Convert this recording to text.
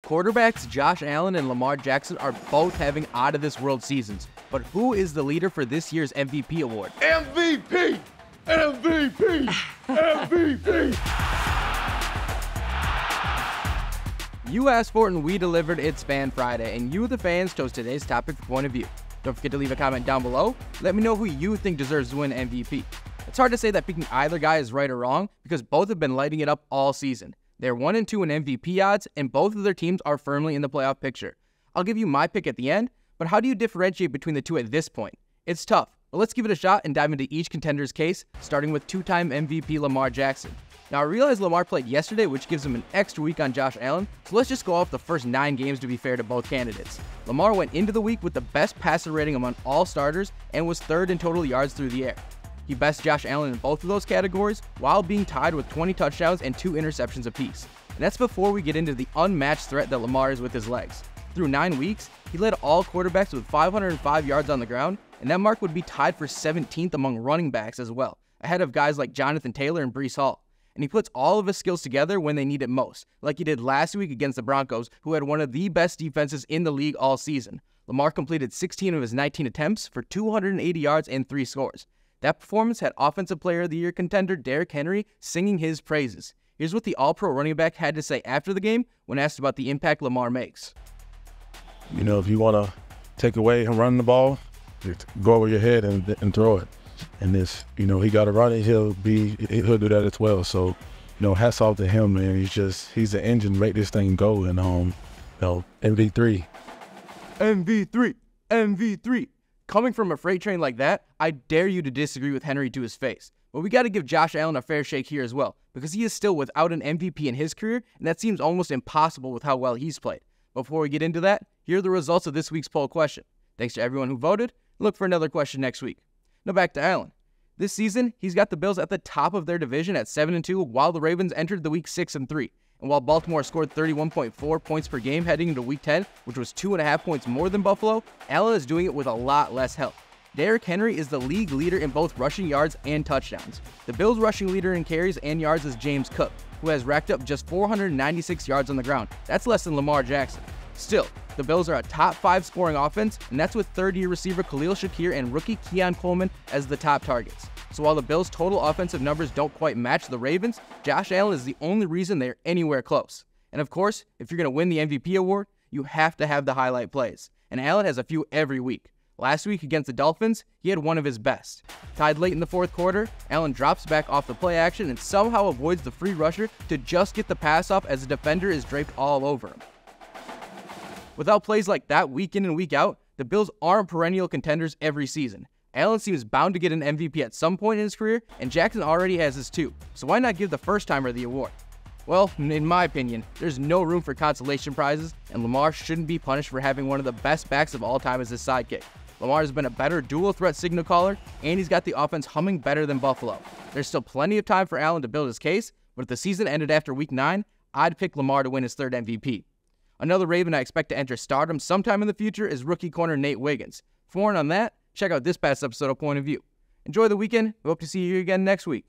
Quarterbacks Josh Allen and Lamar Jackson are both having out-of-this-world seasons. But who is the leader for this year's MVP award? MVP! MVP! MVP! You asked for it and we delivered. It's Fan Friday, and you, the fans, chose today's topic for point of view. Don't forget to leave a comment down below. Let me know who you think deserves to win MVP. It's hard to say that picking either guy is right or wrong because both have been lighting it up all season. They're 1-2 in MVP odds, and both of their teams are firmly in the playoff picture. I'll give you my pick at the end, but how do you differentiate between the two at this point? It's tough, but let's give it a shot and dive into each contender's case, starting with two-time MVP Lamar Jackson. Now, I realize Lamar played yesterday, which gives him an extra week on Josh Allen, so let's just go off the first 9 games to be fair to both candidates. Lamar went into the week with the best passer rating among all starters and was 3rd in total yards through the air. He bested Josh Allen in both of those categories, while being tied with 20 touchdowns and 2 interceptions apiece. And that's before we get into the unmatched threat that Lamar is with his legs. Through 9 weeks, he led all quarterbacks with 505 yards on the ground, and that mark would be tied for 17th among running backs as well, ahead of guys like Jonathan Taylor and Breece Hall. And he puts all of his skills together when they need it most, like he did last week against the Broncos, who had one of the best defenses in the league all season. Lamar completed 16 of his 19 attempts for 280 yards and 3 scores. That performance had Offensive Player of the Year contender Derrik Henry singing his praises. Here's what the All-Pro running back had to say after the game when asked about the impact Lamar makes. You know, if you want to take away him running the ball, just go over your head and throw it. And if, you know, he got to run it, he'll do that as well. So, you know, hats off to him, man. He's the engine to make this thing go. And, you know, MV3. MV3. MV3. Coming from a freight train like that, I dare you to disagree with Henry to his face. But we got to give Josh Allen a fair shake here as well, because he is still without an MVP in his career, and that seems almost impossible with how well he's played. Before we get into that, here are the results of this week's poll question. Thanks to everyone who voted. Look for another question next week. Now back to Allen. This season, he's got the Bills at the top of their division at 7-2, while the Ravens entered the week 6-3. And while Baltimore scored 31.4 points per game heading into Week 10, which was 2.5 points more than Buffalo, Allen is doing it with a lot less help. Derrik Henry is the league leader in both rushing yards and touchdowns. The Bills' rushing leader in carries and yards is James Cook, who has racked up just 496 yards on the ground. That's less than Lamar Jackson. Still, the Bills are a top 5 scoring offense, and that's with third-year receiver Khalil Shakir and rookie Keon Coleman as the top targets. So while the Bills' total offensive numbers don't quite match the Ravens, Josh Allen is the only reason they're anywhere close. And of course, if you're going to win the MVP award, you have to have the highlight plays. And Allen has a few every week. Last week against the Dolphins, he had one of his best. Tied late in the 4th quarter, Allen drops back off the play action and somehow avoids the free rusher to just get the pass off as the defender is draped all over him. Without plays like that week in and week out, the Bills aren't perennial contenders every season. Allen seems bound to get an MVP at some point in his career, and Jackson already has his too, so why not give the first-timer the award? Well, in my opinion, there's no room for consolation prizes, and Lamar shouldn't be punished for having one of the best backs of all time as his sidekick. Lamar has been a better dual-threat signal caller, and he's got the offense humming better than Buffalo. There's still plenty of time for Allen to build his case, but if the season ended after Week 9, I'd pick Lamar to win his 3rd MVP. Another Raven I expect to enter stardom sometime in the future is rookie corner Nate Wiggins. For more on that, check out this past episode of Point of View. Enjoy the weekend. We hope to see you again next week.